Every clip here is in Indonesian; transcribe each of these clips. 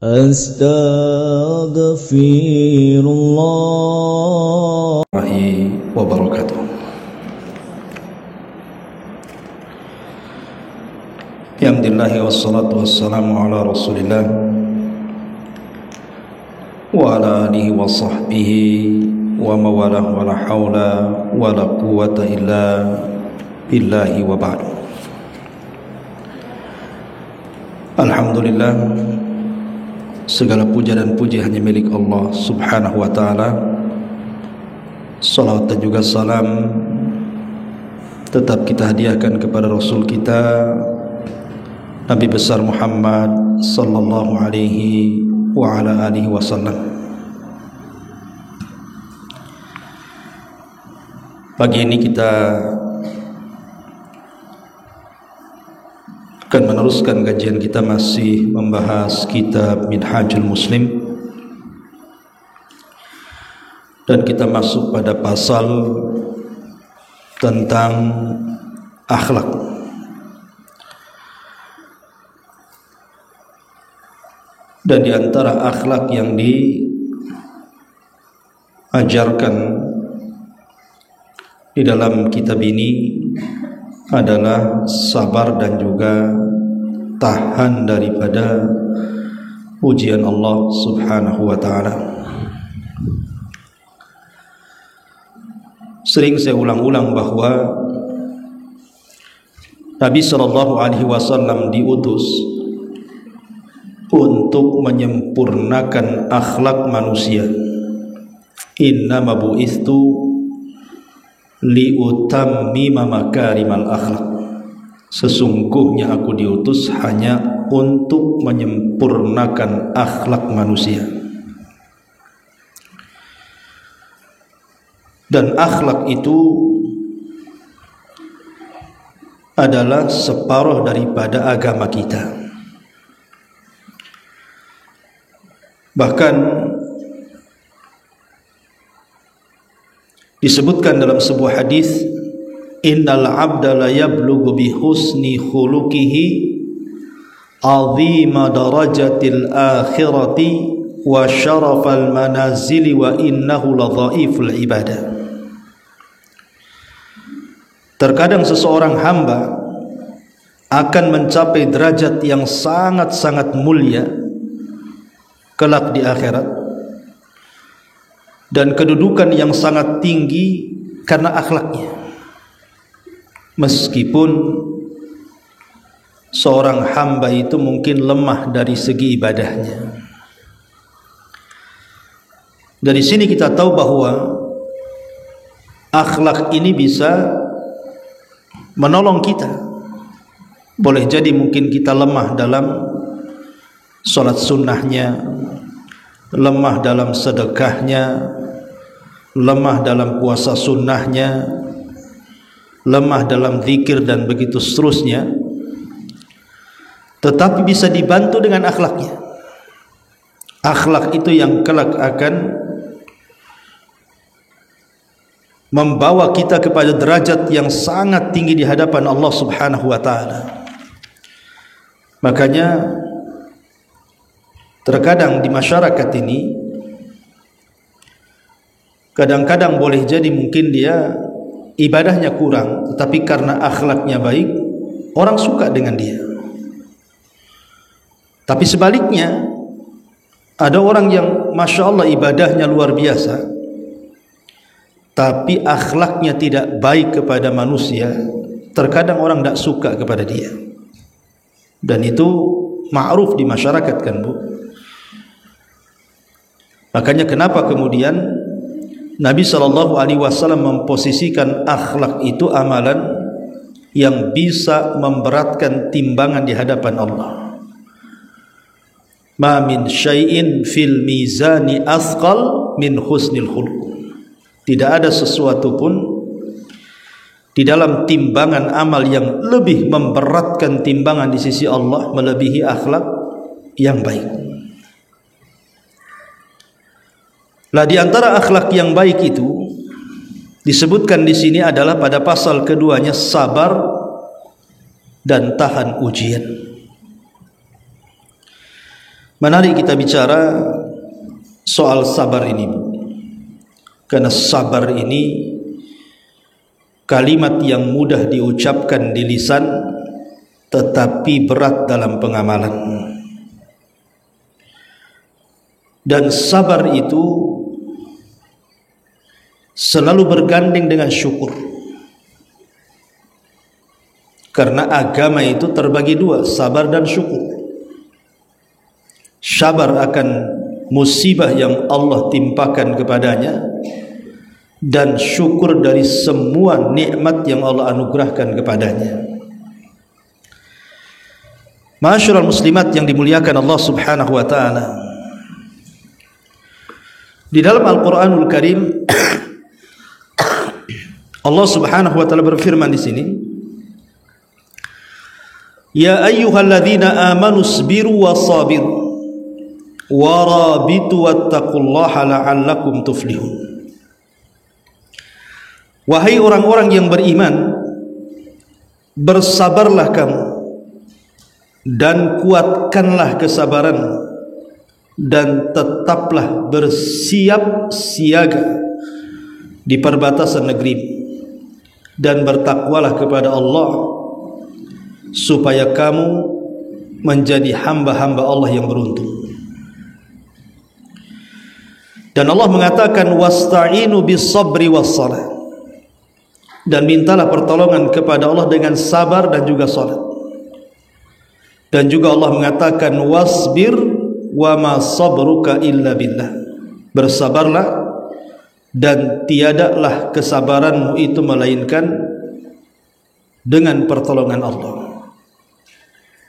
Astaghfirullah wabarakatuh. Alhamdulillah wassalatu wassalamu ala Rasulillah wa ala alihi wa sahbihi wa mawalah wa la hawla wa la quwwata illa billahi wa ba'd. Alhamdulillah, segala puja dan puji hanya milik Allah subhanahu wa ta'ala. Salawat dan juga salam tetap kita hadiahkan kepada Rasul kita Nabi besar Muhammad sallallahu alaihi wa ala alihi wasallam. Pagi ini kita akan meneruskan kajian kita, masih membahas kitab Minhajul Muslim, dan kita masuk pada pasal tentang akhlak. Dan di antara akhlak yang diajarkan di dalam kitab ini adalah sabar dan juga tahan daripada ujian Allah subhanahu wa ta'ala. Sering saya ulang-ulang bahwa Nabi SAW diutus untuk menyempurnakan akhlak manusia. Innama bu'istu liutammima makarimal akhlak. Sesungguhnya aku diutus hanya untuk menyempurnakan akhlak manusia. Dan akhlak itu adalah separuh daripada agama kita. Bahkan disebutkan dalam sebuah hadis, innal abda la yablughu bi husni khuluqihi azima darajatil akhirati wa syarafal manazili wa innahu la dhaiful ibadah. Terkadang seseorang hamba akan mencapai derajat yang sangat-sangat mulia kelak di akhirat, dan kedudukan yang sangat tinggi karena akhlaknya, meskipun seorang hamba itu mungkin lemah dari segi ibadahnya. Dari sini kita tahu bahwa akhlak ini bisa menolong kita. Boleh jadi mungkin kita lemah dalam salat sunnahnya, lemah dalam sedekahnya, lemah dalam puasa sunnahnya, lemah dalam zikir dan begitu seterusnya, tetapi bisa dibantu dengan akhlaknya. Akhlak itu yang kelak akan membawa kita kepada derajat yang sangat tinggi di hadapan Allah subhanahu wa ta'ala. Makanya terkadang di masyarakat ini, kadang-kadang boleh jadi mungkin dia ibadahnya kurang, tetapi karena akhlaknya baik, orang suka dengan dia. Tapi sebaliknya, ada orang yang Masya Allah ibadahnya luar biasa, tapi akhlaknya tidak baik kepada manusia. Terkadang orang tidak suka kepada dia, dan itu ma'ruf di masyarakat, kan Bu? Makanya kenapa kemudian Nabi SAW memposisikan akhlak itu amalan yang bisa memberatkan timbangan di hadapan Allah. Ma min syai'in fil mizani asqal min husnil khuluq. Tidak ada sesuatu pun di dalam timbangan amal yang lebih memberatkan timbangan di sisi Allah melebihi akhlak yang baik. Lah di antara akhlak yang baik itu disebutkan di sini adalah pada pasal keduanya, sabar dan tahan ujian. Menarik kita bicara soal sabar ini, karena sabar ini kalimat yang mudah diucapkan di lisan tetapi berat dalam pengamalan. Dan sabar itu selalu bergandeng dengan syukur, karena agama itu terbagi dua, sabar dan syukur. Sabar akan musibah yang Allah timpakan kepadanya, dan syukur dari semua nikmat yang Allah anugerahkan kepadanya. Ma'asyiral muslimat yang dimuliakan Allah Subhanahu wa taala, di dalam Al-Qur'anul Karim Allah Subhanahu wa taala berfirman di sini, ya ayyuhalladzina amanu sabiru wasabiru warabitu wattaqullaha la'allakum tuflihun. Wahai orang-orang yang beriman, bersabarlah kamu dan kuatkanlah kesabaran, dan tetaplah bersiap siaga di perbatasan negeri, dan bertakwalah kepada Allah supaya kamu menjadi hamba-hamba Allah yang beruntung. Dan Allah mengatakan wasta'inu bis-sabri was-salah, dan mintalah pertolongan kepada Allah dengan sabar dan juga salat. Dan juga Allah mengatakan wasbir wa ma sabruka illa billah, bersabarlah dan tiadalah kesabaranmu itu melainkan dengan pertolongan Allah.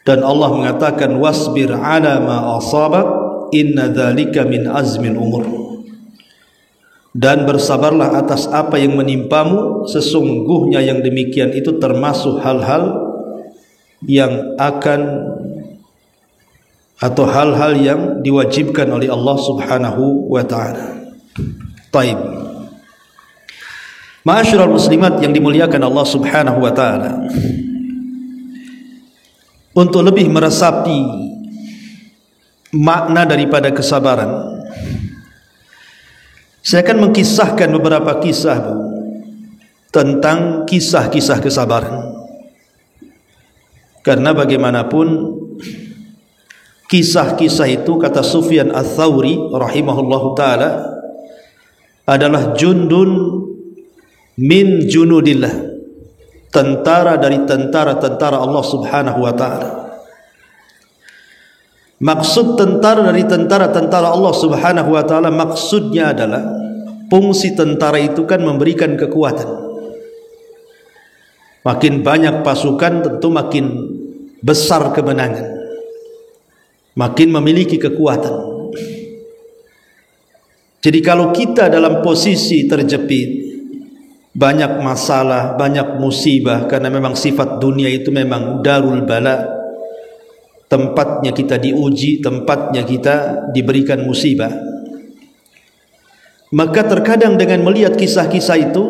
Dan Allah mengatakan wasbir ala ma asabak inna dzalika min azmil umur, dan bersabarlah atas apa yang menimpamu, sesungguhnya yang demikian itu termasuk hal-hal yang akan atau hal-hal yang diwajibkan oleh Allah Subhanahu wa taala. Taib. Ma'asyiral muslimat yang dimuliakan Allah Subhanahu wa taala, untuk lebih meresapi makna daripada kesabaran, saya akan mengkisahkan beberapa kisah tentang kisah-kisah kesabaran. Karena bagaimanapun kisah-kisah itu, kata Sufyan Ats-Tsauri rahimahullahu taala, adalah jundun min junudillah, tentara dari tentara-tentara Allah Subhanahu wa taala. Maksud tentara dari tentara-tentara Allah Subhanahu wa taala, maksudnya adalah fungsi tentara itu kan memberikan kekuatan. Makin banyak pasukan tentu makin besar kemenangan, makin memiliki kekuatan. Jadi kalau kita dalam posisi terjepit, banyak masalah, banyak musibah, karena memang sifat dunia itu memang darul bala, tempatnya kita diuji, tempatnya kita diberikan musibah. Maka terkadang dengan melihat kisah-kisah itu,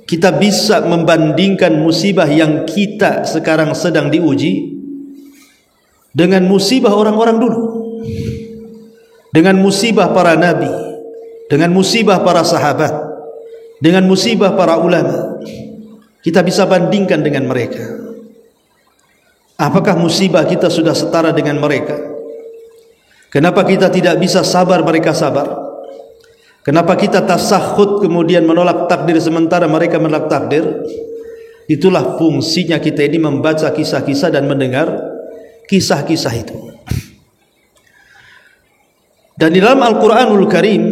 kita bisa membandingkan musibah yang kita sekarang sedang diuji dengan musibah orang-orang dulu, dengan musibah para nabi, dengan musibah para sahabat, dengan musibah para ulama. Kita bisa bandingkan dengan mereka. Apakah musibah kita sudah setara dengan mereka? Kenapa kita tidak bisa sabar mereka sabar? Kenapa kita tasakhut kemudian menolak takdir sementara mereka menolak takdir? Itulah fungsinya kita ini membaca kisah-kisah dan mendengar kisah-kisah itu. Dan di dalam Al-Quranul Karim,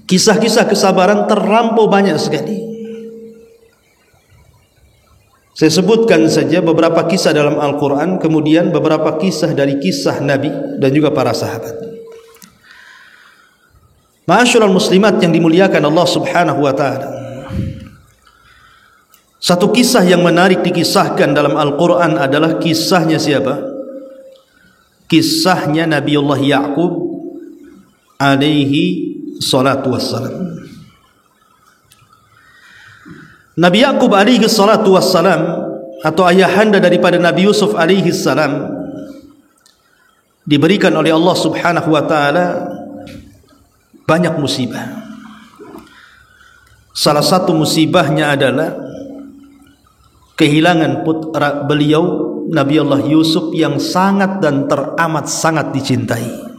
kisah-kisah kesabaran terlampau banyak sekali. Saya sebutkan saja beberapa kisah dalam Al-Quran, kemudian beberapa kisah dari kisah Nabi dan juga para sahabat. Ma'asyiral muslimat yang dimuliakan Allah Subhanahu wa taala, satu kisah yang menarik dikisahkan dalam Al-Quran adalah kisahnya siapa? Kisahnya Nabiullah Ya'qub alaihi salatu wassalam. Nabi Ya'qub alaihi salatu wassalam, atau ayahanda daripada Nabi Yusuf alaihi salam, diberikan oleh Allah Subhanahu wa taala banyak musibah. Salah satu musibahnya adalah kehilangan putra beliau Nabi Allah Yusuf yang sangat dan teramat sangat dicintai.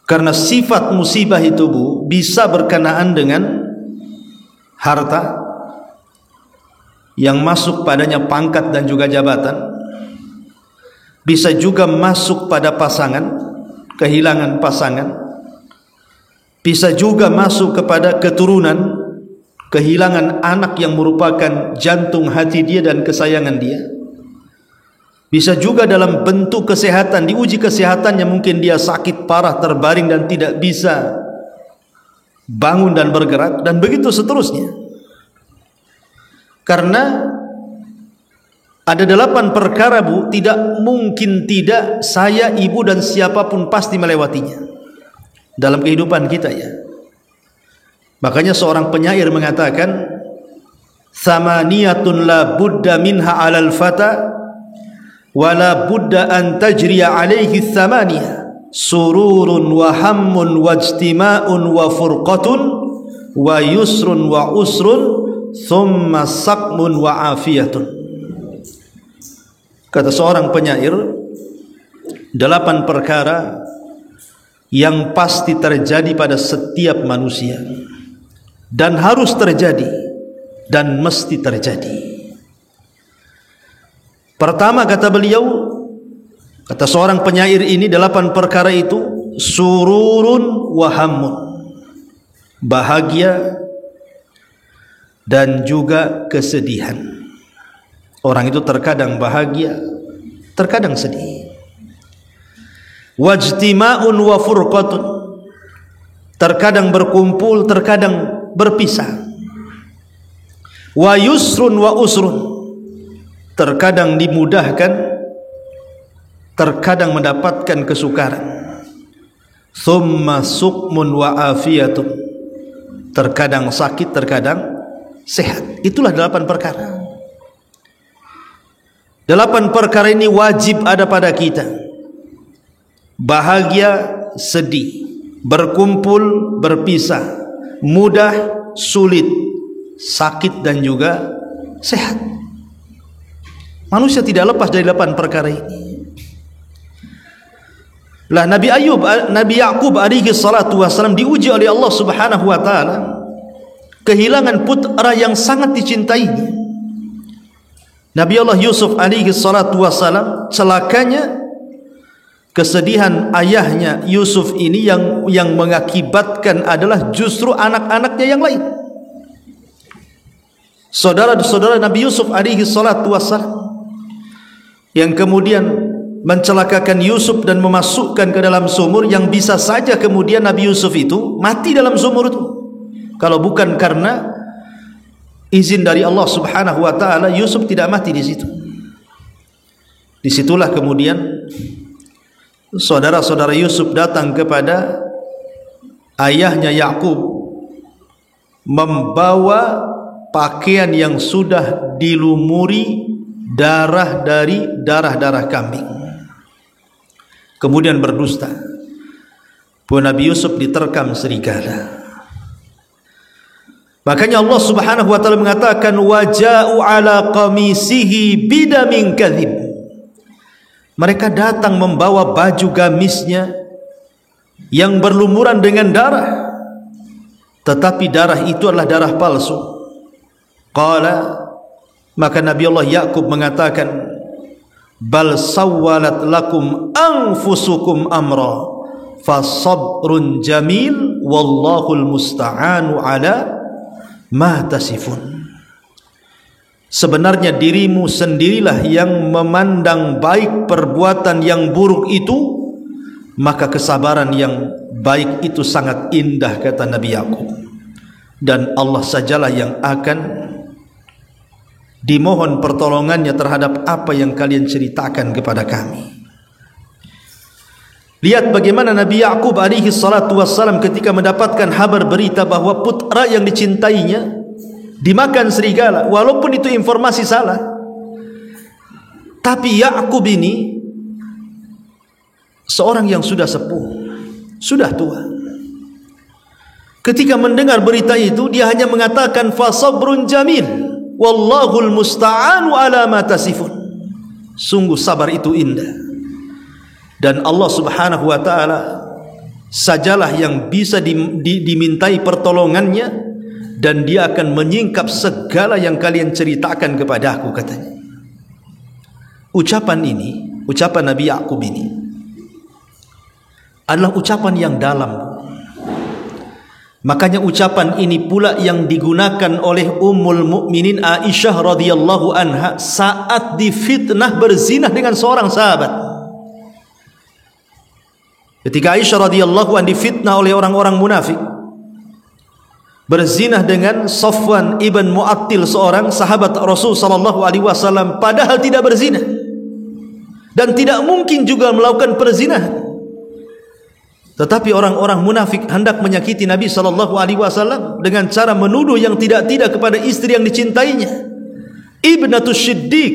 Karena sifat musibah itu, Bu, bisa berkenaan dengan harta yang masuk padanya, pangkat dan juga jabatan. Bisa juga masuk pada pasangan, kehilangan pasangan. Bisa juga masuk kepada keturunan, kehilangan anak yang merupakan jantung hati dia dan kesayangan dia. Bisa juga dalam bentuk kesehatan, diuji kesehatannya, mungkin dia sakit parah, terbaring dan tidak bisa bangun dan bergerak, dan begitu seterusnya. Karena ada 8 perkara, Bu, tidak mungkin tidak saya, ibu dan siapapun pasti melewatinya dalam kehidupan kita, ya. Makanya seorang penyair mengatakan, "Thamaniyatun la budda minha 'alal fata wala budda an tajriya 'alaihi thamaniyah, sururun wa hammun wa ijtima'un wa furqatun wa yusrun wa usrun thumma saqmun wa afiyatun." Kata seorang penyair, 8 perkara yang pasti terjadi pada setiap manusia dan harus terjadi dan mesti terjadi. Pertama, kata beliau, kata seorang penyair ini, 8 perkara itu sururun wa hammun, bahagia dan juga kesedihan. Orang itu terkadang bahagia, terkadang sedih. Wajtima'un wa furqatun, terkadang berkumpul, terkadang berpisah. Wa yusrun wa usrun, terkadang dimudahkan, terkadang mendapatkan kesukaran. Thumma suqmun wa afiyatun, terkadang sakit, terkadang sehat. Itulah 8 perkara. 8 perkara ini wajib ada pada kita. Bahagia, sedih, berkumpul, berpisah, mudah, sulit, sakit dan juga sehat. Manusia tidak lepas dari 8 perkara ini. Lah Nabi Ya'qub alaihi salatu wassalam diuji oleh Allah Subhanahu wa taala, kehilangan putra yang sangat dicintainya. Nabi Allah Yusuf alaihi salatu wassalam, celakanya kesedihan ayahnya Yusuf ini yang mengakibatkan adalah justru anak-anaknya yang lain. Saudara-saudara Nabi Yusuf alaihi salatu wassalam yang kemudian mencelakakan Yusuf dan memasukkan ke dalam sumur, yang bisa saja kemudian Nabi Yusuf itu mati dalam sumur itu. Kalau bukan karena izin dari Allah Subhanahu wa taala, Yusuf tidak mati di situ. Disitulah kemudian saudara-saudara Yusuf datang kepada ayahnya Ya'qub membawa pakaian yang sudah dilumuri darah dari darah-darah kambing. Kemudian berdusta bahwa Nabi Yusuf diterkam serigala. Makanya Allah Subhanahu wa taala mengatakan, waja'u ala qamisihi bidamin kadzib. Mereka datang membawa baju gamisnya yang berlumuran dengan darah, tetapi darah itu adalah darah palsu. Qala, maka Nabi Allah Ya'qub mengatakan, bal sawwalat lakum anfusukum amra fasabrun jamil wallahul musta'anu ala ma tasifun. Sebenarnya dirimu sendirilah yang memandang baik perbuatan yang buruk itu, maka kesabaran yang baik itu sangat indah, kata Nabi Ya'qub, dan Allah sajalah yang akan dimohon pertolongannya terhadap apa yang kalian ceritakan kepada kami. Lihat bagaimana Nabi Ya'qub alaihi salatu wassalam ketika mendapatkan kabar berita bahwa putra yang dicintainya dimakan serigala, walaupun itu informasi salah. Tapi Ya'qub ini seorang yang sudah sepuh, sudah tua. Ketika mendengar berita itu, dia hanya mengatakan fa sabrun jamil wallahul musta'anu ala ma tasifun. Sungguh sabar itu indah, dan Allah Subhanahu wa taala sajalah yang bisa dimintai pertolongannya, dan dia akan menyingkap segala yang kalian ceritakan kepadaku, katanya. Ucapan ini, ucapan Nabi Ya'qub ini adalah ucapan yang dalam. Makanya ucapan ini pula yang digunakan oleh Ummul Mukminin Aisyah radhiyallahu anha saat difitnah berzina dengan seorang sahabat. Ketika Aisyah radhiyallahu anha difitnah oleh orang-orang munafik, berzina dengan Safwan ibn Mu'attil, seorang sahabat Rasul sallallahu alaihi wasallam, padahal tidak berzina dan tidak mungkin juga melakukan perzinahan. Tetapi orang-orang munafik hendak menyakiti Nabi sallallahu alaihi wasallam dengan cara menuduh yang tidak-tidak kepada istri yang dicintainya, Ibnatus Siddiq,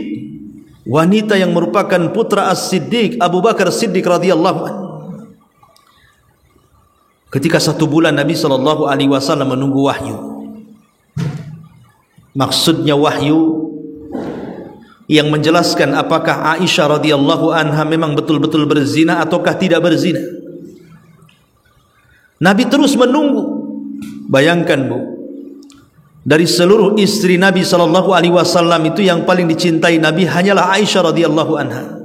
wanita yang merupakan putra As-Siddiq Abu Bakar Siddiq radhiyallahu anhu. Ketika 1 bulan Nabi sallallahu alaihi wasallam menunggu wahyu. Maksudnya wahyu yang menjelaskan apakah Aisyah radhiyallahu anha memang betul-betul berzina ataukah tidak berzina. Nabi terus menunggu. Bayangkan, Bu, dari seluruh istri Nabi sallallahu alaihi wasallam itu yang paling dicintai Nabi hanyalah Aisyah radhiyallahu anha.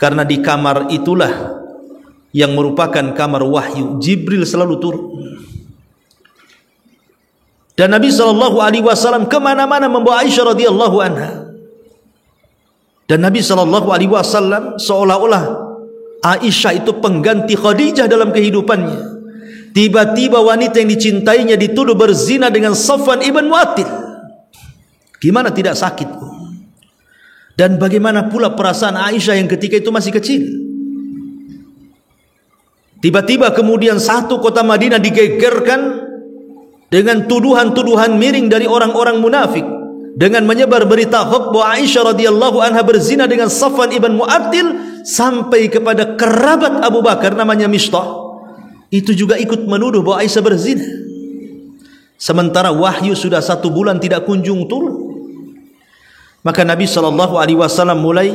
Karena di kamar itulah yang merupakan kamar wahyu, Jibril selalu turun. Dan Nabi sallallahu alaihi wasallam kemana-mana membawa Aisyah radhiyallahu anha. Dan Nabi sallallahu alaihi wasallam seolah-olah Aisyah itu pengganti Khadijah dalam kehidupannya. Tiba-tiba wanita yang dicintainya dituduh berzina dengan Safwan ibn Mu'attil. Gimana tidak sakit? Dan bagaimana pula perasaan Aisyah yang ketika itu masih kecil? Tiba-tiba kemudian satu kota Madinah digegerkan dengan tuduhan-tuduhan miring dari orang-orang munafik, dengan menyebar berita hoax bahwa Aisyah radhiyallahu anha berzina dengan Safwan ibn Mu'attil, sampai kepada kerabat Abu Bakar namanya Mistah. Itu juga ikut menuduh bahwa Aisyah berzina. Sementara wahyu sudah 1 bulan tidak kunjung turun. Maka Nabi sallallahu alaihi wasallam mulai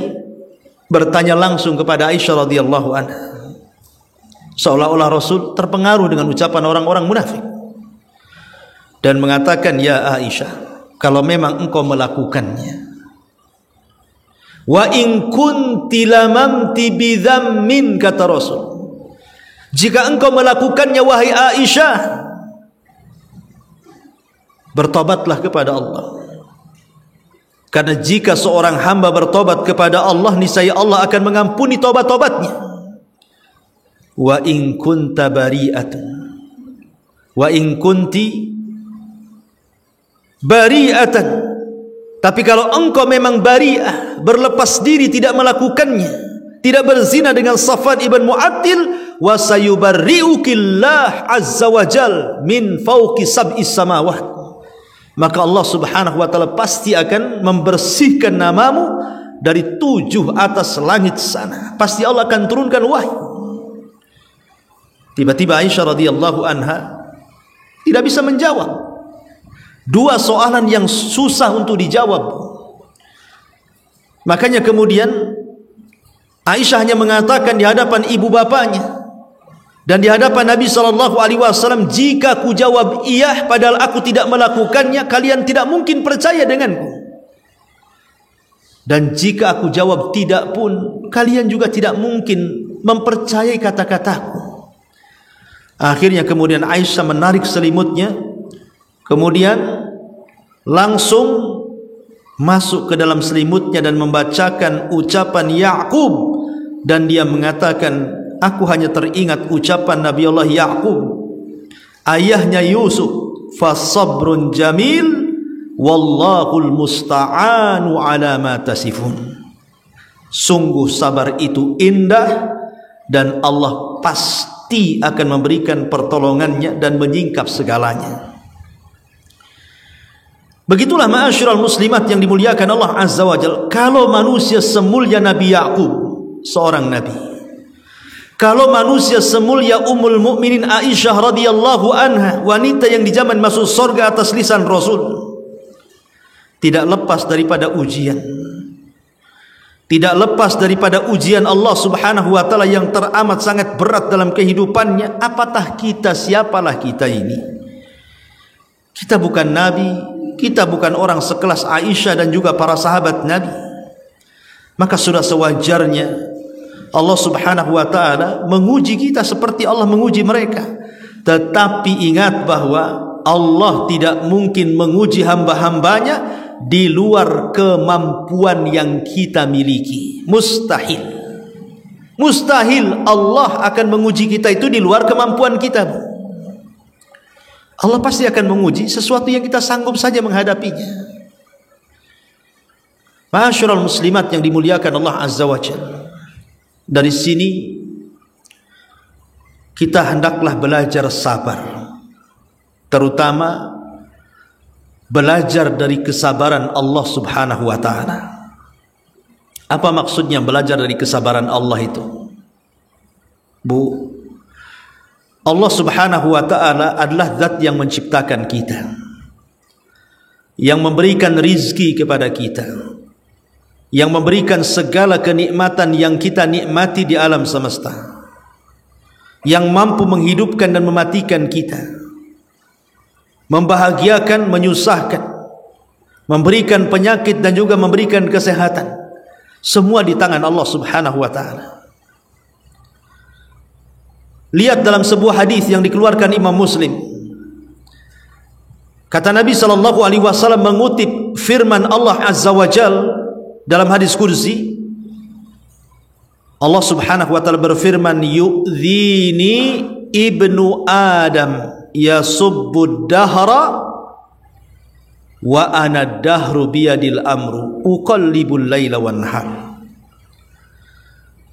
bertanya langsung kepada Aisyah radhiyallahu anha. Seolah-olah Rasul terpengaruh dengan ucapan orang-orang munafik dan mengatakan, ya Aisyah, kalau memang engkau melakukannya, wa in kunti lamamti bidhammin, kata Rasul, jika engkau melakukannya wahai Aisyah, bertobatlah kepada Allah. Karena jika seorang hamba bertobat kepada Allah, niscaya Allah akan mengampuni tobat-tobatnya. Wa in kunta bari'atan, wa in kunti bari'atan, tapi kalau engkau memang bari'ah, berlepas diri, tidak melakukannya, tidak berzina dengan Safwan ibn Mu'attil, wa sayubarri'ukillah azza wa jal min fawqi sab'is samawat, maka Allah subhanahu wa ta'ala pasti akan membersihkan namamu dari 7 atas langit sana. Pasti Allah akan turunkan wahyu. Tiba-tiba Aisyah radhiyallahu anha tidak bisa menjawab. 2 soalan yang susah untuk dijawab. Makanya kemudian Aisyah hanya mengatakan di hadapan ibu bapanya dan di hadapan Nabi sallallahu alaihi wasallam, jika aku jawab iya padahal aku tidak melakukannya, kalian tidak mungkin percaya denganku. Dan jika aku jawab tidak pun, kalian juga tidak mungkin mempercayai kata-kataku. Akhirnya kemudian Aisyah menarik selimutnya, kemudian langsung masuk ke dalam selimutnya dan membacakan ucapan Ya'qub, dan dia mengatakan, aku hanya teringat ucapan Nabi Allah Ya'qub, ayahnya Yusuf, fasabrun jamil wallahul musta'anu ala ma tasifun. Sungguh sabar itu indah dan Allah pasti akan memberikan pertolongannya dan menyingkap segalanya. Begitulah ma'asyiral muslimat yang dimuliakan Allah Azza wa Jalla. Kalau manusia semulia Nabi Ya'qub, seorang nabi, kalau manusia semulia Ummul Mukminin Aisyah radhiyallahu anha, wanita yang dijamin masuk surga atas lisan Rasul, tidak lepas daripada ujian, tidak lepas daripada ujian Allah Subhanahu wa taala yang teramat sangat berat dalam kehidupannya. Apatah kita, siapalah kita ini? Kita bukan nabi, kita bukan orang sekelas Aisyah dan juga para sahabat Nabi. Maka sudah sewajarnya Allah Subhanahu wa taala menguji kita seperti Allah menguji mereka. Tetapi ingat bahwa Allah tidak mungkin menguji hamba-hambanya di luar kemampuan yang kita miliki. Mustahil. Mustahil Allah akan menguji kita itu di luar kemampuan kita. Allah pasti akan menguji sesuatu yang kita sanggup saja menghadapinya. Ma'asyiral muslimat yang dimuliakan Allah Azza wa Jalla. Dari sini kita hendaklah belajar sabar, terutama belajar dari kesabaran Allah Subhanahu wa taala. Apa maksudnya belajar dari kesabaran Allah itu? Bu, Allah Subhanahu wa taala adalah zat yang menciptakan kita, yang memberikan rizki kepada kita, yang memberikan segala kenikmatan yang kita nikmati di alam semesta, yang mampu menghidupkan dan mematikan kita, membahagiakan, menyusahkan, memberikan penyakit dan juga memberikan kesehatan. Semua di tangan Allah Subhanahu wa taala. Lihat dalam sebuah hadis yang dikeluarkan Imam Muslim. Kata Nabi sallallahu alaihi wasallam mengutip firman Allah Azza wa Jalla dalam hadis kursi. Allah Subhanahu wa taala berfirman, "Yu'dhini ibnu Adam yasubbu dahra wa ana dahru biyadil amru uqallibul laila wan nahar."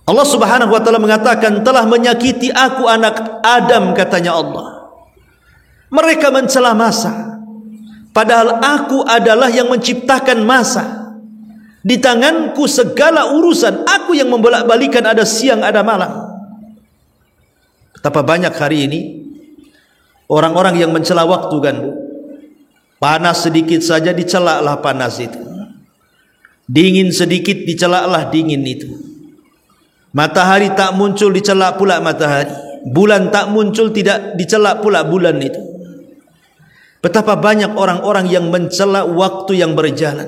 Allah Subhanahu wa taala mengatakan, telah menyakiti aku anak Adam, katanya Allah. Mereka mencela masa, padahal aku adalah yang menciptakan masa. Di tanganku segala urusan, aku yang membolak-balikan, ada siang ada malam. Betapa banyak hari ini orang-orang yang mencela waktu, kan Bu? Panas sedikit saja dicelaklah panas itu, dingin sedikit dicelaklah dingin itu. Matahari tak muncul dicelak pula matahari, bulan tak muncul tidak dicelak pula bulan itu. Betapa banyak orang-orang yang mencela waktu yang berjalan,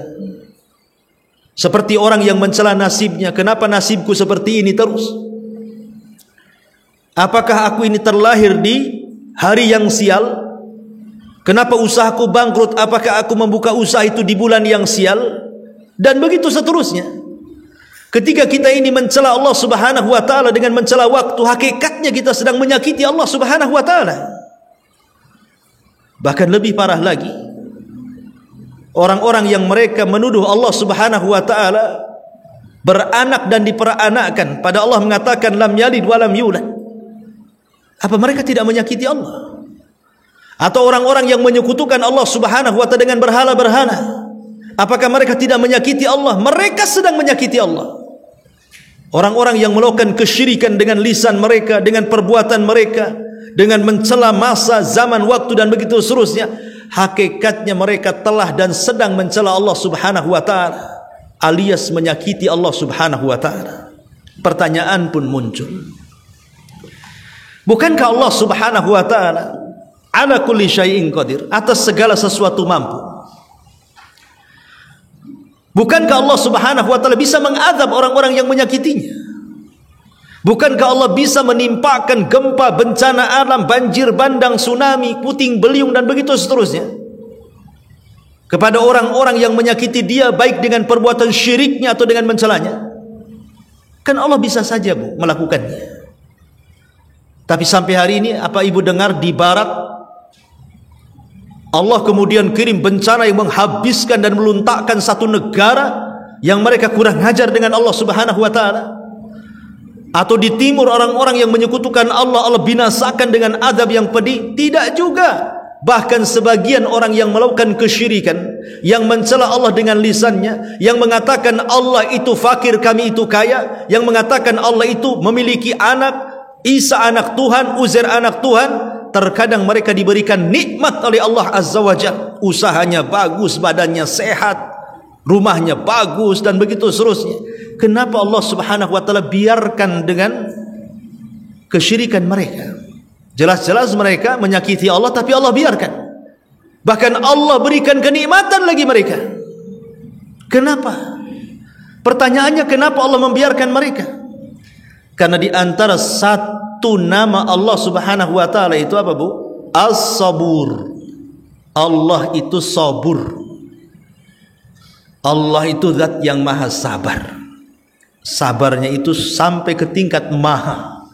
seperti orang yang mencela nasibnya. Kenapa nasibku seperti ini terus? Apakah aku ini terlahir di hari yang sial? Kenapa usahaku bangkrut? Apakah aku membuka usaha itu di bulan yang sial? Dan begitu seterusnya. Ketika kita ini mencela Allah Subhanahu wa taala dengan mencela waktu, hakikatnya kita sedang menyakiti Allah Subhanahu wa taala. Bahkan lebih parah lagi, orang-orang yang mereka menuduh Allah Subhanahu wa taala beranak dan diperanakkan, pada Allah mengatakan lam yalid wa lam yulad. Apa mereka tidak menyakiti Allah? Atau orang-orang yang menyekutukan Allah Subhanahu wa taala dengan berhala-berhala, apakah mereka tidak menyakiti Allah? Mereka sedang menyakiti Allah. Orang-orang yang melakukan kesyirikan dengan lisan mereka, dengan perbuatan mereka, dengan mencela masa, zaman, waktu dan begitu seterusnya, hakikatnya mereka telah dan sedang mencela Allah Subhanahu wa taala, alias menyakiti Allah Subhanahu wa taala. Pertanyaan pun muncul, bukankah Allah Subhanahu wa taala ala kulli syai'in qadir, atas segala sesuatu mampu? Bukankah Allah Subhanahu wa taala bisa mengadab orang-orang yang menyakitinya? Bukankah Allah bisa menimpakan gempa, bencana alam, banjir bandang, tsunami, puting beliung dan begitu seterusnya kepada orang-orang yang menyakiti Dia, baik dengan perbuatan syiriknya atau dengan mencelanya? Kan Allah bisa saja, Bu, melakukannya. Tapi sampai hari ini apa Ibu dengar di barat Allah kemudian kirim bencana yang menghabiskan dan meluntakkan satu negara yang mereka kurang ajar dengan Allah Subhanahu wa taala? Atau di timur orang-orang yang menyekutukan Allah, Allah binasakan dengan azab yang pedih? Tidak juga. bahkan sebagian orang yang melakukan kesyirikan, yang mencela Allah dengan lisannya, yang mengatakan Allah itu fakir, kami itu kaya, yang mengatakan Allah itu memiliki anak, Isa anak Tuhan, Uzair anak Tuhan. Terkadang mereka diberikan nikmat oleh Allah Azza wa Jalla, usahanya bagus, badannya sehat, rumahnya bagus, dan begitu seterusnya. Kenapa Allah Subhanahu wa taala biarkan dengan kesyirikan mereka? Jelas-jelas mereka menyakiti Allah, tapi Allah biarkan. Bahkan Allah berikan kenikmatan lagi mereka. Kenapa? Pertanyaannya, kenapa Allah membiarkan mereka? Karena di antara satu nama Allah Subhanahu wa taala itu apa, Bu? As-Sabur. Allah itu sabur. Allah itu zat yang maha sabar. Sabarnya itu sampai ke tingkat maha.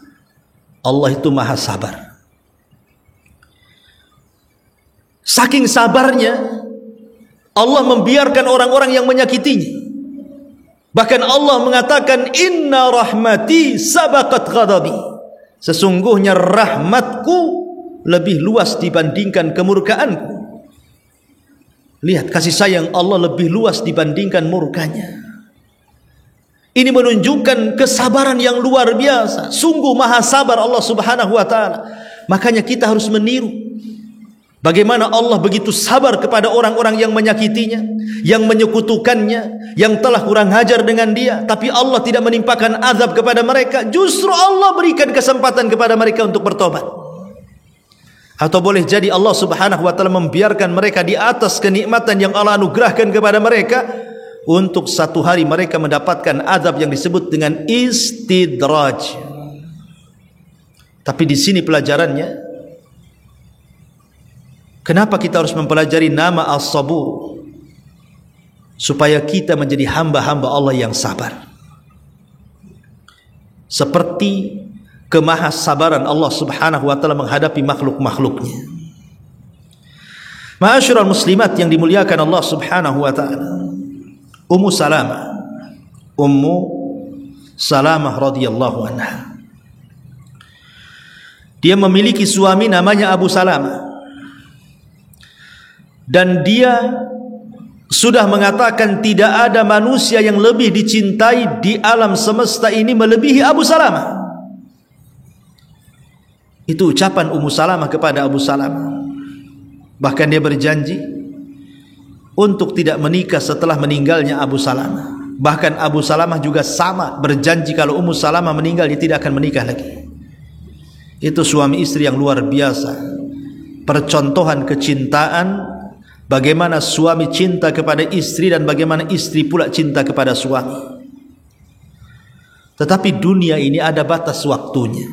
Allah itu maha sabar. Saking sabarnya, Allah membiarkan orang-orang yang menyakitinya. Bahkan Allah mengatakan, inna rahmati sabaqat ghadabi. Sesungguhnya rahmatku lebih luas dibandingkan kemurkaanku. Lihat, kasih sayang Allah lebih luas dibandingkan murkanya. Ini menunjukkan kesabaran yang luar biasa. Sungguh maha sabar Allah Subhanahu wa taala. Makanya kita harus meniru bagaimana Allah begitu sabar kepada orang-orang yang menyakitinya, yang menyekutukannya, yang telah kurang ajar dengan dia, tapi Allah tidak menimpakan azab kepada mereka. Justru Allah berikan kesempatan kepada mereka untuk bertobat. Atau boleh jadi Allah Subhanahu wa taala membiarkan mereka di atas kenikmatan yang Allah anugerahkan kepada mereka, untuk satu hari mereka mendapatkan azab yang disebut dengan istidraj. Tapi di sini pelajarannya, kenapa kita harus mempelajari nama As-Sabur? Supaya kita menjadi hamba-hamba Allah yang sabar, seperti kemahasabaran Allah Subhanahu wa taala menghadapi makhluk-makhluknya. Ma'asyiral muslimat yang dimuliakan Allah Subhanahu wa taala, Ummu Salamah radhiyallahu anha, dia memiliki suami namanya Abu Salamah, dan dia sudah mengatakan tidak ada manusia yang lebih dicintai di alam semesta ini melebihi Abu Salamah. Itu ucapan Ummu Salamah kepada Abu Salamah. Bahkan dia berjanji untuk tidak menikah setelah meninggalnya Abu Salamah. Bahkan Abu Salamah juga sama, berjanji kalau Ummu Salamah meninggal dia tidak akan menikah lagi. Itu suami istri yang luar biasa, percontohan kecintaan, bagaimana suami cinta kepada istri dan bagaimana istri pula cinta kepada suami. Tetapi dunia ini ada batas waktunya,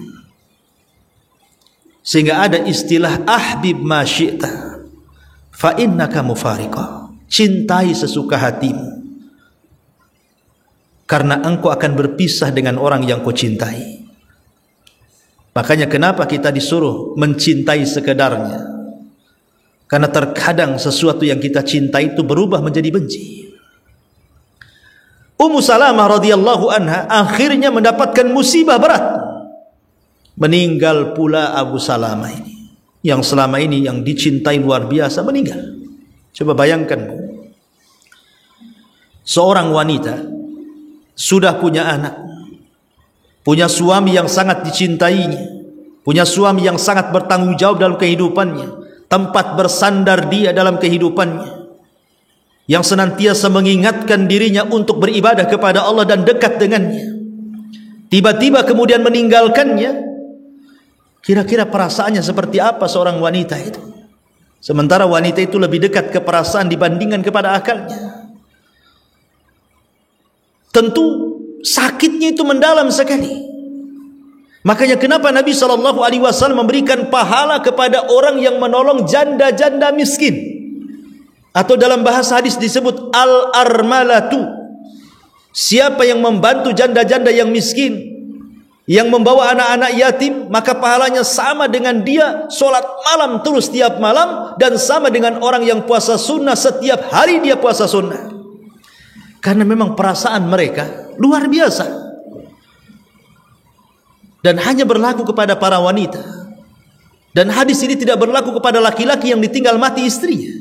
sehingga ada istilah ahbib ma syi'ta fa innaka mufariqah. Cintai sesuka hatimu, karena engkau akan berpisah dengan orang yang kau cintai. Makanya kenapa kita disuruh mencintai sekedarnya? Karena terkadang sesuatu yang kita cintai itu berubah menjadi benci. Ummu Salamah radhiyallahu anha akhirnya mendapatkan musibah berat. Meninggal pula Abu Salamah ini, yang selama ini yang dicintai luar biasa, meninggal. Coba bayangkan, seorang wanita sudah punya anak, punya suami yang sangat dicintainya, punya suami yang sangat bertanggung jawab dalam kehidupannya, tempat bersandar dia dalam kehidupannya, yang senantiasa mengingatkan dirinya untuk beribadah kepada Allah dan dekat dengannya. Tiba-tiba kemudian meninggalkannya. Kira-kira perasaannya seperti apa seorang wanita itu? Sementara wanita itu lebih dekat ke perasaan dibandingkan kepada akalnya. Tentu sakitnya itu mendalam sekali. Makanya kenapa Nabi SAW memberikan pahala kepada orang yang menolong janda-janda miskin, atau dalam bahasa hadis disebut al-armalatu. Siapa yang membantu janda-janda yang miskin, yang membawa anak-anak yatim, maka pahalanya sama dengan dia sholat malam terus setiap malam, dan sama dengan orang yang puasa sunnah setiap hari dia puasa sunnah. Karena memang perasaan mereka luar biasa, dan hanya berlaku kepada para wanita. Dan hadis ini tidak berlaku kepada laki-laki yang ditinggal mati istrinya.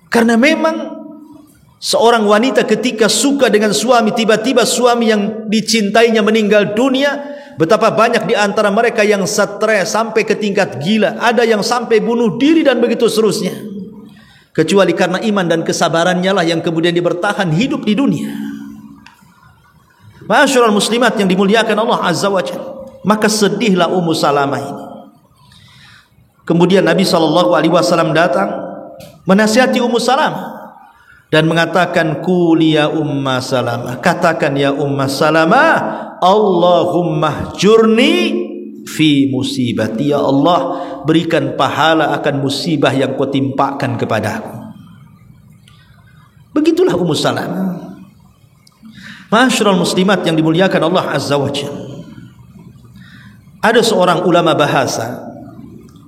Karena memang seorang wanita ketika suka dengan suami, tiba-tiba suami yang dicintainya meninggal dunia, betapa banyak di antara mereka yang stres sampai ke tingkat gila, ada yang sampai bunuh diri dan begitu seterusnya. Kecuali karena iman dan kesabarannya lah yang kemudian dia bertahan hidup di dunia. Ma'asyiral muslimat yang dimuliakan Allah Azza wa Jalla, maka sedihlah Ummu Salamah ini. Kemudian Nabi SAW datang menasihati Ummu Salamah dan mengatakan, quli ya Umma Salamah, katakan ya Umma Salamah, Allahumma jurni fi musibati, ya Allah berikan pahala akan musibah yang kau timpakan kepadaku. Begitulah Ummu Salamah. Ma'asyiral muslimat yang dimuliakan Allah Azza wa Jalla, ada seorang ulama bahasa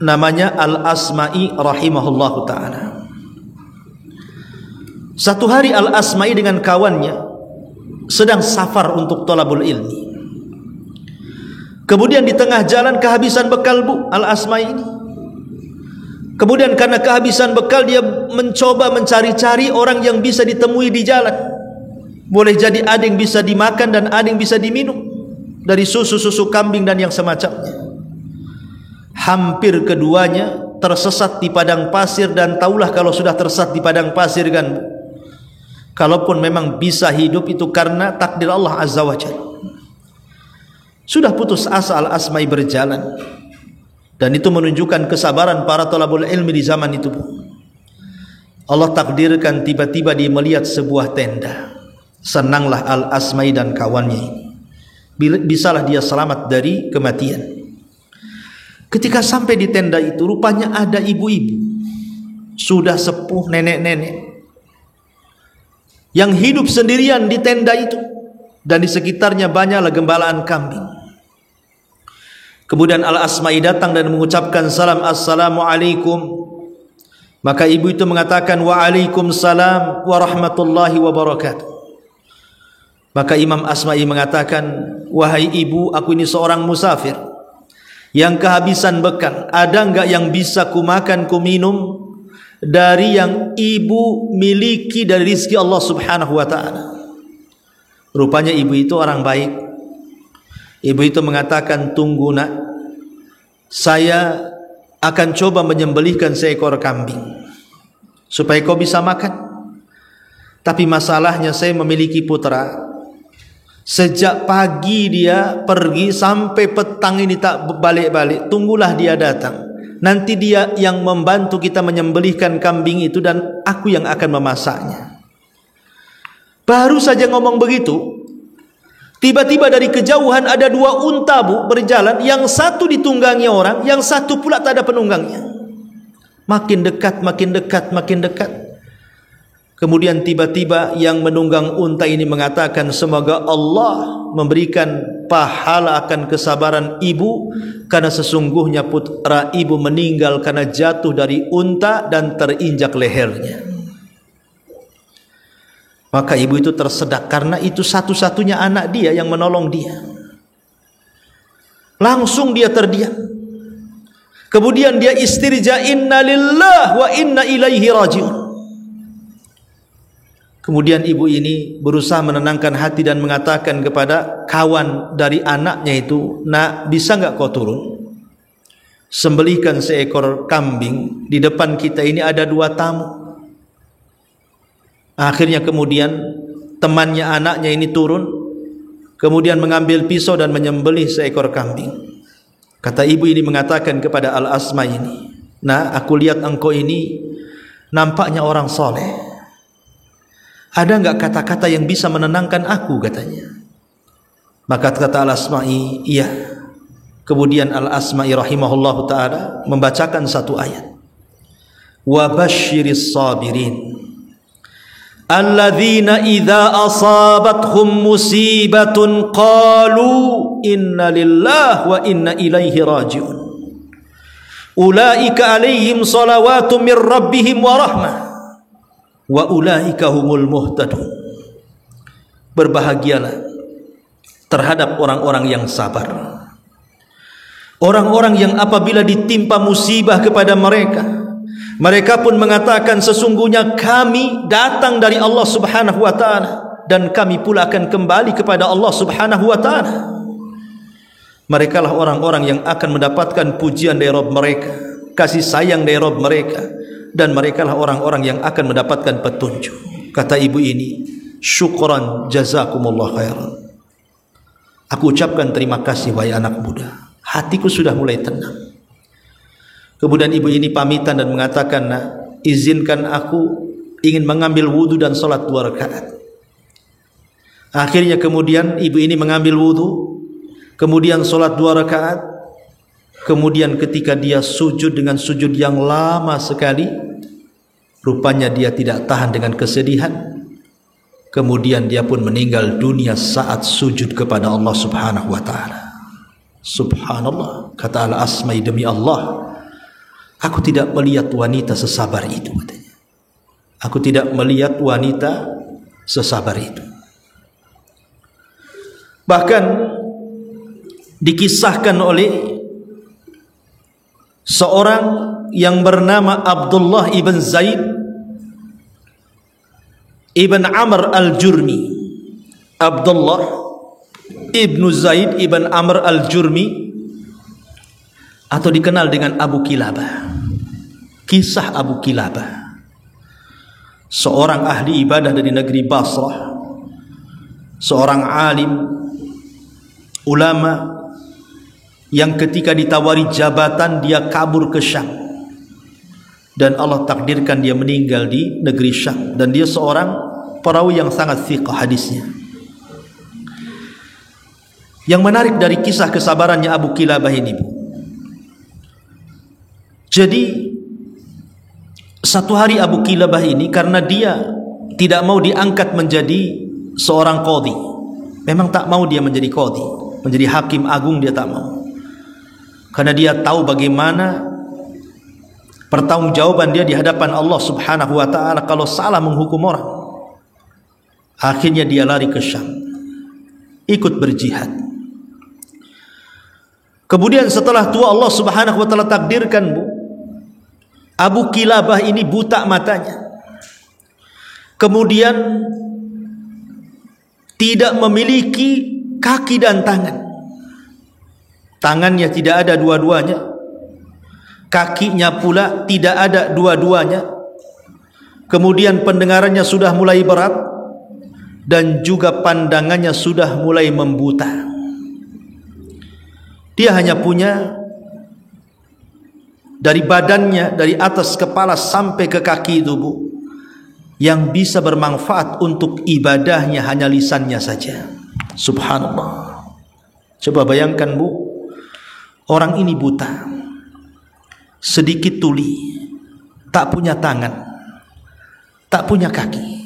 namanya Al-Asma'i rahimahullahu ta'ala. Satu hari Al-Asma'i dengan kawannya sedang safar untuk thalabul ilmi. Kemudian di tengah jalan kehabisan bekal Al-Asma'i ini. Kemudian karena kehabisan bekal dia mencoba mencari-cari orang yang bisa ditemui di jalan. Boleh jadi ada yang bisa dimakan dan ada yang bisa diminum dari susu-susu kambing dan yang semacamnya. Hampir keduanya tersesat di padang pasir, dan taulah kalau sudah tersesat di padang pasir kan, kalaupun memang bisa hidup itu karena takdir Allah Azza wa Jalla. Sudah putus asa Al-Asma'i berjalan, dan itu menunjukkan kesabaran para thalabul ilmi di zaman itu. Allah takdirkan tiba-tiba dia melihat sebuah tenda. Senanglah Al-Asma'i dan kawannya ini, bisalah dia selamat dari kematian. Ketika sampai di tenda itu, rupanya ada ibu-ibu sudah sepuh, nenek-nenek yang hidup sendirian di tenda itu, dan di sekitarnya banyaklah gembalaan kambing. Kemudian Al-Asma'i datang dan mengucapkan salam, assalamualaikum. Maka ibu itu mengatakan, waalaikumsalam warahmatullahi wabarakatuh. Maka Imam Asma'i mengatakan, wahai ibu, aku ini seorang musafir yang kehabisan bekal. Ada enggak yang bisa kumakan, kuminum dari yang ibu miliki dari rizki Allah Subhanahu wa ta'ala? Rupanya ibu itu orang baik. Ibu itu mengatakan, tunggu nak, saya akan coba menyembelihkan seekor kambing supaya kau bisa makan. Tapi masalahnya saya memiliki putra. Sejak pagi dia pergi sampai petang ini tak balik-balik. Tunggulah dia datang. Nanti dia yang membantu kita menyembelihkan kambing itu, dan aku yang akan memasaknya. Baru saja ngomong begitu, tiba-tiba dari kejauhan ada dua unta berjalan. Yang satu ditunggangi orang, yang satu pula tak ada penunggangnya. Makin dekat, makin dekat, makin dekat. Kemudian tiba-tiba yang menunggang unta ini mengatakan, semoga Allah memberikan pahala akan kesabaran ibu, karena sesungguhnya putra ibu meninggal karena jatuh dari unta dan terinjak lehernya. Maka ibu itu tersedak, karena itu satu-satunya anak dia yang menolong dia. Langsung dia terdiam. Kemudian dia istirja, inna lillah wa inna ilaihi raji'un. Kemudian ibu ini berusaha menenangkan hati dan mengatakan kepada kawan dari anaknya itu, nak, bisa enggak kau turun sembelihkan seekor kambing, di depan kita ini ada dua tamu. Akhirnya kemudian temannya anaknya ini turun, kemudian mengambil pisau dan menyembelih seekor kambing. Kata ibu ini mengatakan kepada Al-Asma ini, nah, aku lihat engkau ini nampaknya orang soleh. Ada enggak kata-kata yang bisa menenangkan aku, katanya. Maka kata Al-Asma'i, iya. Kemudian Al-Asma'i rahimahullahu ta'ala membacakan satu ayat. Wa basyiris sabirin alladzina idza asabathum musibatun qalu inna lillahi wa inna ilaihi raji'un. Ulaika alaihim salawatu mir rabbihim wa rahmah wa ulaika humul muhtadun. Berbahagialah terhadap orang-orang yang sabar. Orang-orang yang apabila ditimpa musibah kepada mereka, mereka pun mengatakan sesungguhnya kami datang dari Allah Subhanahu wa taala dan kami pula akan kembali kepada Allah Subhanahu wa taala. Mereka lah orang-orang yang akan mendapatkan pujian dari Rabb mereka, kasih sayang dari Rabb mereka, dan mereka lah orang-orang yang akan mendapatkan petunjuk. Kata ibu ini, syukran jazakumullah khairan. Aku ucapkan terima kasih wahai anak muda. Hatiku sudah mulai tenang. Kemudian ibu ini pamitan dan mengatakan, nah, izinkan aku ingin mengambil wudu dan sholat 2 rakaat. Akhirnya kemudian ibu ini mengambil wudu, kemudian sholat 2 rakaat. Kemudian ketika dia sujud dengan sujud yang lama sekali, rupanya dia tidak tahan dengan kesedihan. Kemudian dia pun meninggal dunia saat sujud kepada Allah Subhanahu wa taala. Subhanallah, kata Al-Asma'i, demi Allah, aku tidak melihat wanita sesabar itu, katanya. Aku tidak melihat wanita sesabar itu. Bahkan dikisahkan oleh seorang yang bernama Abdullah ibn Zaid ibn Amr al-Jurmi. Abdullah ibn Zaid ibn Amr al-Jurmi, atau dikenal dengan Abu Kilabah. Kisah Abu Kilabah, seorang ahli ibadah dari negeri Basrah, seorang alim ulama yang ketika ditawari jabatan dia kabur ke Syam, dan Allah takdirkan dia meninggal di negeri Syam. Dan dia seorang perawi yang sangat thiqah hadisnya. Yang menarik dari kisah kesabarannya Abu Kilabah ini, jadi satu hari Abu Kilabah ini, karena dia tidak mau diangkat menjadi seorang qadhi, memang tak mau dia menjadi qadhi, menjadi hakim agung, dia tak mau, karena dia tahu bagaimana pertanggungjawaban dia di hadapan Allah Subhanahu wa taala kalau salah menghukum orang. Akhirnya dia lari ke Syam, ikut berjihad. Kemudian setelah tua, Allah Subhanahu wa taala takdirkan, Abu Kilabah ini buta matanya. Kemudian tidak memiliki kaki dan tangan. Tangannya tidak ada dua-duanya, kakinya pula tidak ada dua-duanya. Kemudian pendengarannya sudah mulai berat, dan juga pandangannya sudah mulai membuta. Dia hanya punya dari badannya, dari atas kepala sampai ke kaki tubuh, yang bisa bermanfaat untuk ibadahnya hanya lisannya saja. Subhanallah. Coba bayangkan, Bu, orang ini buta, sedikit tuli, tak punya tangan, tak punya kaki.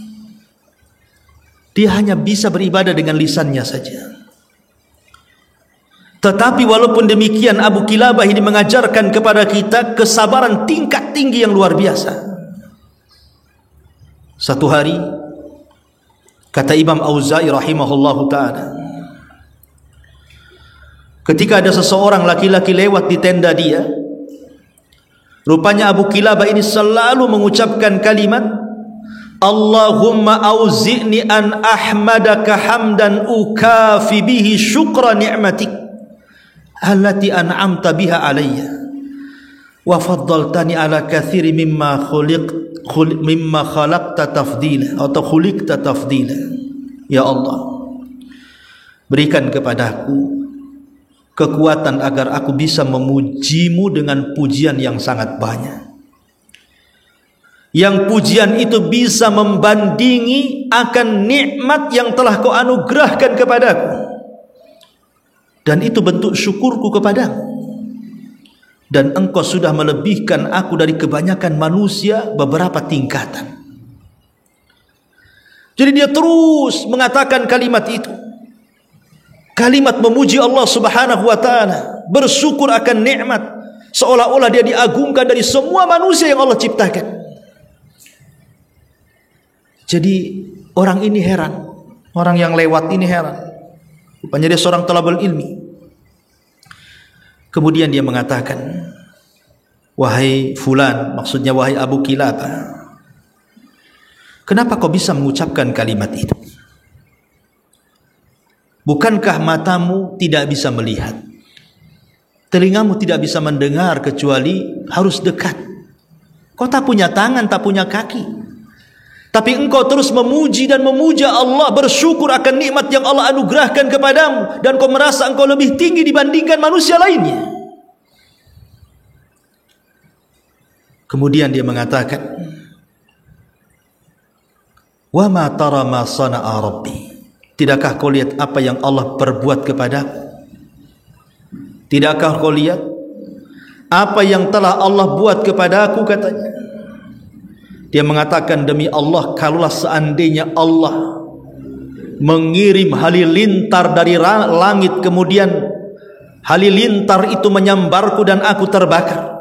Dia hanya bisa beribadah dengan lisannya saja. Tetapi walaupun demikian, Abu Kilabah ini mengajarkan kepada kita kesabaran tingkat tinggi yang luar biasa. Satu hari, kata Imam Auza'i rahimahullahu ta'ala, ketika ada seseorang laki-laki lewat di tenda dia, rupanya Abu Kilabah ini selalu mengucapkan kalimat, Allahumma auzi'ni an ahmadaka hamdan ukafi bihi syukra ni'matik allati an'amta biha alayya wa faddaltani ala katsiri mimma khalaqta tafdila atau khuliqta tafdila. Ya Allah, berikan kepadaku kekuatan agar aku bisa memujimu dengan pujian yang sangat banyak, yang pujian itu bisa membandingi akan nikmat yang telah kau anugerahkan kepadaku, dan itu bentuk syukurku kepadamu, dan engkau sudah melebihkan aku dari kebanyakan manusia beberapa tingkatan. Jadi dia terus mengatakan kalimat itu, kalimat memuji Allah Subhanahu wa taala, bersyukur akan nikmat, seolah-olah dia diagungkan dari semua manusia yang Allah ciptakan. Jadi orang ini heran, orang yang lewat ini heran. Rupanya dia seorang talabul ilmi. Kemudian dia mengatakan, wahai fulan, maksudnya wahai Abu Kilabah, kenapa kau bisa mengucapkan kalimat itu? Bukankah matamu tidak bisa melihat? Telingamu tidak bisa mendengar kecuali harus dekat. Kau tak punya tangan, tak punya kaki, tapi engkau terus memuji dan memuja Allah, bersyukur akan nikmat yang Allah anugerahkan kepadamu, dan kau merasa engkau lebih tinggi dibandingkan manusia lainnya. Kemudian dia mengatakan, wa ma tara ma sana'a rabbi, tidakkah kau lihat apa yang Allah perbuat kepadaku? Tidakkah kau lihat apa yang telah Allah buat kepadaku, katanya. Dia mengatakan, demi Allah, kalaulah seandainya Allah mengirim halilintar dari langit, kemudian halilintar itu menyambarku dan aku terbakar,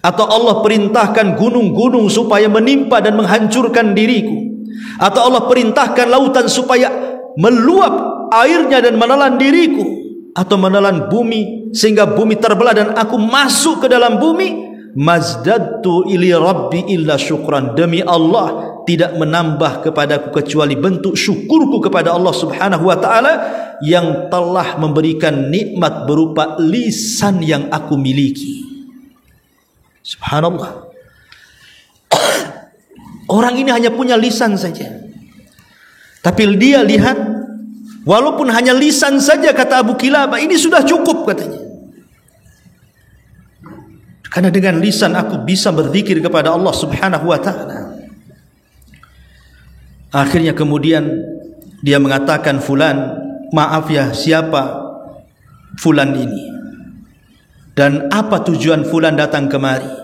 atau Allah perintahkan gunung-gunung supaya menimpa dan menghancurkan diriku, atau Allah perintahkan lautan supaya meluap airnya dan menelan diriku, atau menelan bumi sehingga bumi terbelah dan aku masuk ke dalam bumi, mazdadtu ili rabbi illa syukran, demi Allah tidak menambah kepadaku kecuali bentuk syukurku kepada Allah subhanahu wa ta'ala yang telah memberikan nikmat berupa lisan yang aku miliki. Subhanallah. Orang ini hanya punya lisan saja, tapi dia lihat, walaupun hanya lisan saja, kata Abu Kilabah, ini sudah cukup, katanya. Karena dengan lisan aku bisa berzikir kepada Allah subhanahu wa ta'ala. Akhirnya kemudian dia mengatakan, fulan, maaf ya, siapa fulan ini? Dan apa tujuan fulan datang kemari?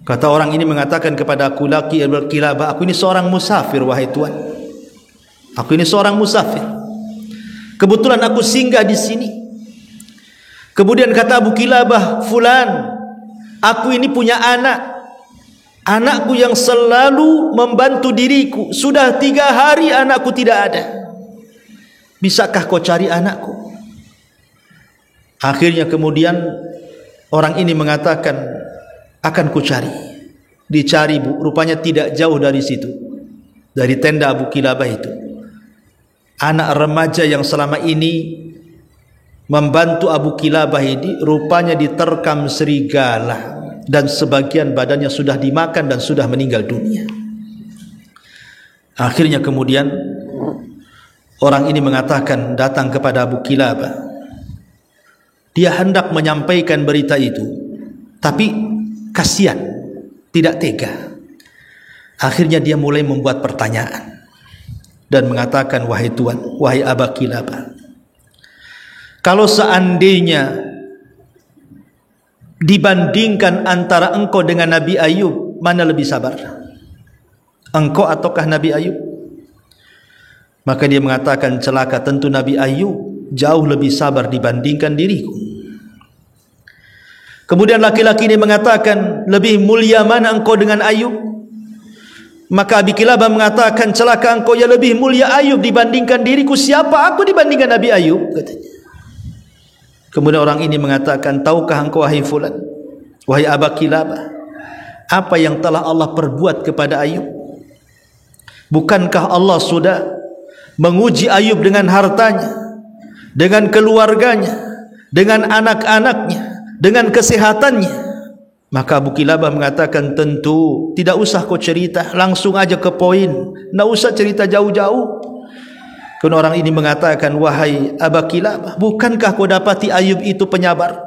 Kata orang ini mengatakan kepada aku, laki Abu Kilabah, aku ini seorang musafir, wahai Tuan. Aku ini seorang musafir. Kebetulan aku singgah di sini. Kemudian kata Abu Kilabah, fulan, aku ini punya anak. Anakku yang selalu membantu diriku. Sudah 3 hari anakku tidak ada. Bisakah kau cari anakku? Akhirnya kemudian orang ini mengatakan, akan ku cari. Dicari, bu, rupanya tidak jauh dari situ, dari tenda Abu Kilabah itu, anak remaja yang selama ini membantu Abu Kilabah ini rupanya diterkam serigala dan sebagian badannya sudah dimakan dan sudah meninggal dunia. Akhirnya kemudian orang ini mengatakan, datang kepada Abu Kilabah. Dia hendak menyampaikan berita itu, tapi kasihan, tidak tega. Akhirnya dia mulai membuat pertanyaan dan mengatakan, wahai Tuan, wahai Abu Kilabah, kalau seandainya dibandingkan antara engkau dengan Nabi Ayub, mana lebih sabar? Engkau ataukah Nabi Ayub? Maka dia mengatakan, celaka, tentu Nabi Ayub jauh lebih sabar dibandingkan diriku. Kemudian laki-laki ini mengatakan, lebih mulia mana engkau dengan Ayub? Maka Abu Kilabah mengatakan, celaka engkau, ya lebih mulia Ayub dibandingkan diriku. Siapa aku dibandingkan Nabi Ayub? Katanya. Kemudian orang ini mengatakan, tahukah engkau, wahai fulan, wahai Abu Kilabah, apa yang telah Allah perbuat kepada Ayub? Bukankah Allah sudah menguji Ayub dengan hartanya, dengan keluarganya, dengan anak-anaknya, dengan kesehatannya? Maka Abu Kilabah mengatakan, tentu tidak usah kau cerita, langsung aja ke poin, tidak usah cerita jauh-jauh. Kemudian orang ini mengatakan, wahai Abu Kilabah, bukankah kau dapati Ayub itu penyabar,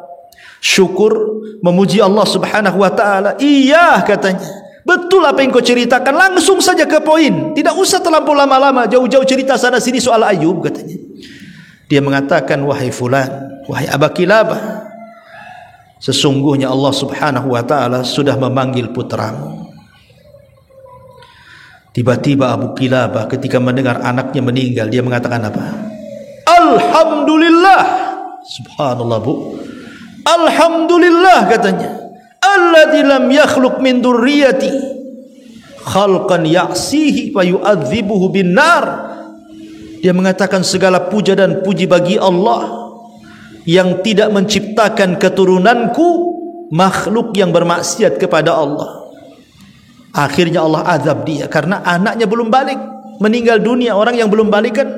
syukur, memuji Allah subhanahu wa ta'ala? Iya, katanya, betul apa yang kau ceritakan, langsung saja ke poin, tidak usah terlampau lama-lama, jauh-jauh cerita sana sini soal Ayub, katanya. Dia mengatakan, wahai fulan, wahai Abu Kilabah, sesungguhnya Allah subhanahu wa ta'ala sudah memanggil putramu. Tiba-tiba Abu Kilabah ketika mendengar anaknya meninggal, dia mengatakan apa? Alhamdulillah. Subhanallah, bu, Alhamdulillah, katanya, alladzi lam yakhluq min dzurriyyati khalqan ya'sihi fa yu'adzibuhu bin nar. Dia mengatakan, segala puja dan puji bagi Allah yang tidak menciptakan keturunanku makhluk yang bermaksiat kepada Allah. Akhirnya Allah azab dia karena anaknya belum balik, meninggal dunia. Orang yang belum balik kan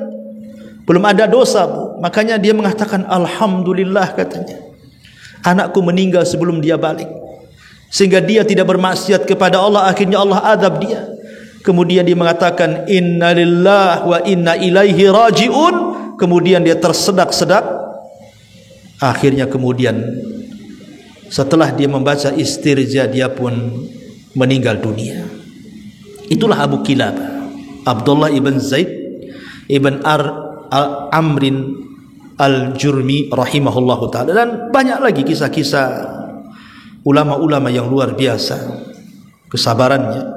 belum ada dosa, Bu. Makanya dia mengatakan alhamdulillah, katanya, anakku meninggal sebelum dia balik, sehingga dia tidak bermaksiat kepada Allah. Akhirnya Allah azab dia. Kemudian dia mengatakan innalillahi wa inna ilaihi rajiun. Kemudian dia tersedak-sedak. Akhirnya kemudian setelah dia membaca istirja, dia pun meninggal dunia. Itulah Abu Kilabah, Abdullah ibn Zaid ibn Amrin al-Jurmi rahimahullahu ta'ala. Dan banyak lagi kisah-kisah ulama-ulama yang luar biasa kesabarannya.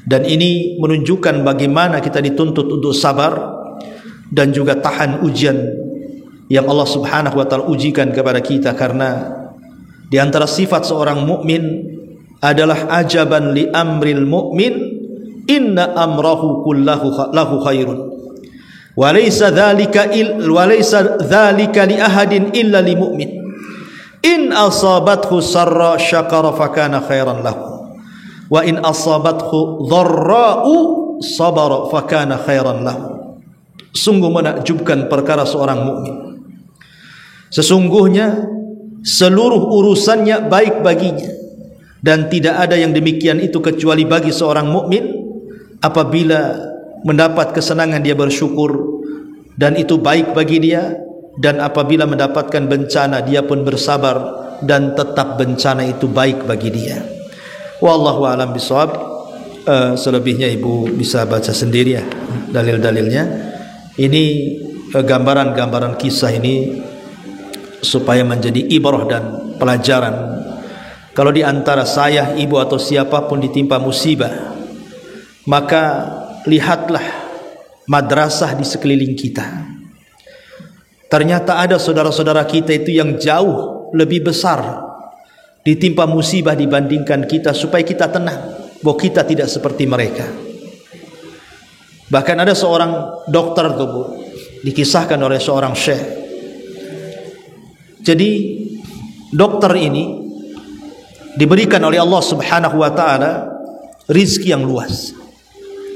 Dan ini menunjukkan bagaimana kita dituntut untuk sabar dan juga tahan ujian yang Allah subhanahu wa ta'ala ujikan kepada kita. Karena di antara sifat seorang mukmin adalah ajaban li amril mu'min inna amrahu kullahu lahu khairun wa laysa dzalika li ahadin illa li mu'min in asabathu sarra syakara fakana khairan lahu wa in asabathu dharra'u sabara fakana khairan lahu. Sungguh menakjubkan perkara seorang mukmin, sesungguhnya seluruh urusannya baik baginya, dan tidak ada yang demikian itu kecuali bagi seorang mukmin. Apabila mendapat kesenangan dia bersyukur dan itu baik bagi dia, dan apabila mendapatkan bencana dia pun bersabar dan tetap bencana itu baik bagi dia. Wallahu a'lam bishawab. Selebihnya ibu bisa baca sendiri ya dalil-dalilnya. Ini gambaran-gambaran kisah ini supaya menjadi ibrah dan pelajaran. Kalau di antara saya, ibu atau siapapun ditimpa musibah, maka lihatlah madrasah di sekeliling kita. Ternyata ada saudara-saudara kita itu yang jauh lebih besar ditimpa musibah dibandingkan kita, supaya kita tenang bahwa kita tidak seperti mereka. Bahkan ada seorang dokter tuh, Bu, dikisahkan oleh seorang syekh. Jadi dokter ini diberikan oleh Allah subhanahu wa ta'ala rizki yang luas.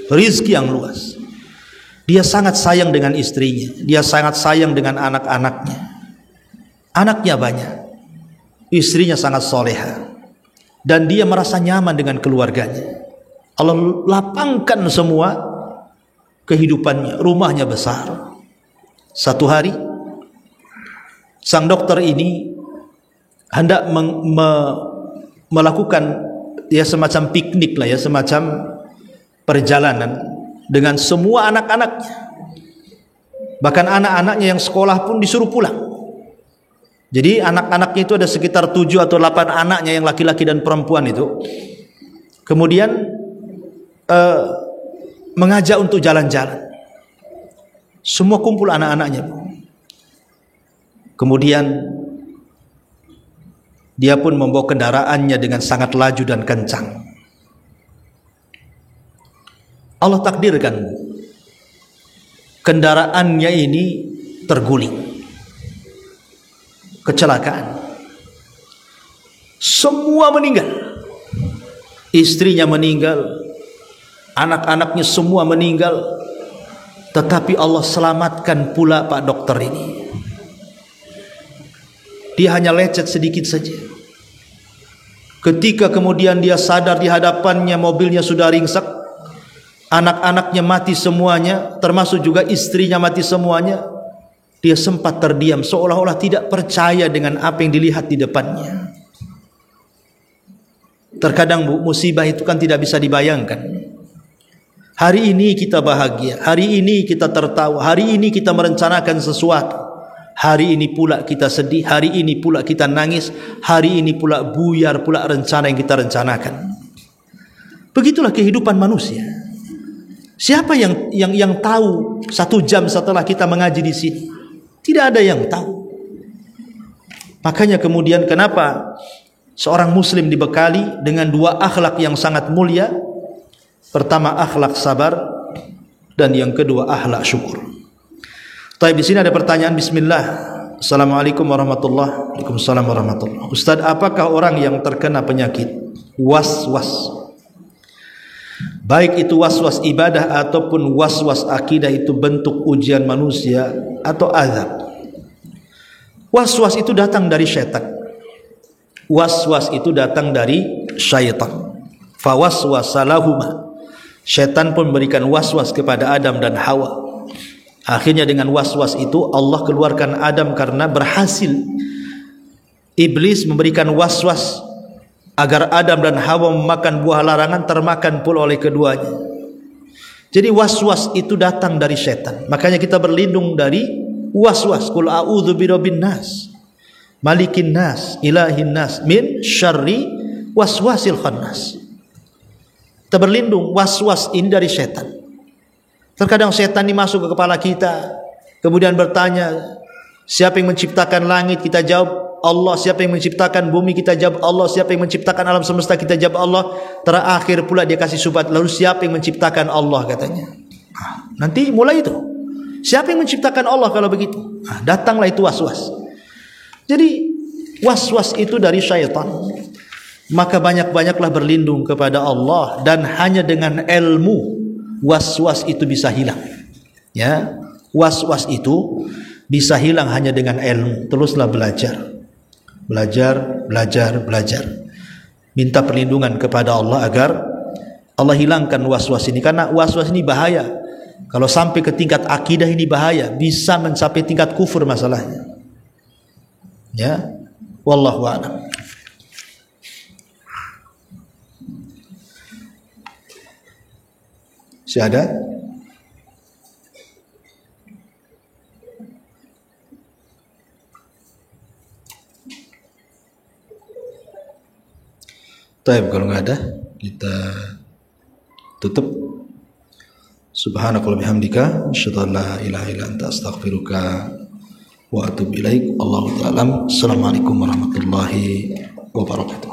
Rizki yang luas. Dia sangat sayang dengan istrinya, dia sangat sayang dengan anak-anaknya. Anaknya banyak, istrinya sangat soleha, dan dia merasa nyaman dengan keluarganya. Allah lapangkan semua kehidupannya, rumahnya besar. Satu hari sang dokter ini hendak melakukan ya semacam piknik lah ya, semacam perjalanan dengan semua anak-anaknya. Bahkan anak-anaknya yang sekolah pun disuruh pulang. Jadi anak-anaknya itu ada sekitar 7 atau 8 anaknya yang laki-laki dan perempuan itu. Kemudian mengajak untuk jalan-jalan. Semua kumpul anak-anaknya. Kemudian dia pun membawa kendaraannya dengan sangat laju dan kencang. Allah takdirkan kendaraannya ini terguling, kecelakaan. Semua meninggal, istrinya meninggal, anak-anaknya semua meninggal, tetapi Allah selamatkan pula Pak dokter ini. Dia hanya lecet sedikit saja. Ketika kemudian dia sadar, di hadapannya mobilnya sudah ringsek, anak-anaknya mati semuanya, termasuk juga istrinya mati semuanya. Dia sempat terdiam, seolah-olah tidak percaya dengan apa yang dilihat di depannya. Terkadang, Bu, musibah itu kan tidak bisa dibayangkan. Hari ini kita bahagia, hari ini kita tertawa, hari ini kita merencanakan sesuatu, hari ini pula kita sedih, hari ini pula kita nangis, hari ini pula buyar pula rencana yang kita rencanakan. Begitulah kehidupan manusia. Siapa yang tahu 1 jam setelah kita mengaji di sini? Tidak ada yang tahu. Makanya kemudian kenapa seorang muslim dibekali dengan 2 akhlak yang sangat mulia? Pertama akhlak sabar, dan yang kedua akhlak syukur. Tapi di sini ada pertanyaan, bismillah. Assalamualaikum warahmatullahi wabarakatuh. Waalaikumsalam warahmatullahi wabarakatuh. Ustaz, apakah orang yang terkena penyakit was-was, baik itu was-was ibadah ataupun was-was akidah, itu bentuk ujian manusia atau azab? Was-was itu datang dari syaitan. Was-was itu datang dari syaitan. Fawaswasalahuma, syaitan pun memberikan was-was kepada Adam dan Hawa. Akhirnya dengan was-was itu Allah keluarkan Adam karena berhasil. Iblis memberikan was-was agar Adam dan Hawa memakan buah larangan, termakan pula oleh keduanya. Jadi was-was itu datang dari syaitan. Makanya kita berlindung dari was-was. Qul a'udzu birabbin nas, malikin nas, ilahin nas, min syarri waswasil khannas. Kita berlindung, was-was ini dari syaitan. Terkadang setan ini masuk ke kepala kita, kemudian bertanya, siapa yang menciptakan langit? Kita jawab Allah. Siapa yang menciptakan bumi? Kita jawab Allah. Siapa yang menciptakan alam semesta? Kita jawab Allah. Terakhir pula dia kasih subhat, lalu siapa yang menciptakan Allah, katanya. Nanti mulai itu, siapa yang menciptakan Allah kalau begitu? Datanglah itu was-was. Jadi was-was itu dari syaitan. Maka banyak-banyaklah berlindung kepada Allah, dan hanya dengan ilmu was-was itu bisa hilang. Ya, was-was itu bisa hilang hanya dengan ilmu. Teruslah belajar. Minta perlindungan kepada Allah agar Allah hilangkan was-was ini, karena was-was ini bahaya. Kalau sampai ke tingkat akidah ini bahaya, bisa mencapai tingkat kufur masalahnya. Ya, wallahu a'lam. Si ada? Taib, kalau nggak ada kita tutup. Subhanakallahumma bihamdika asyhadu an la ilaha illa anta astaghfiruka wa atubu ilaik. Allahu ta'ala. Assalamualaikum warahmatullahi wabarakatuh.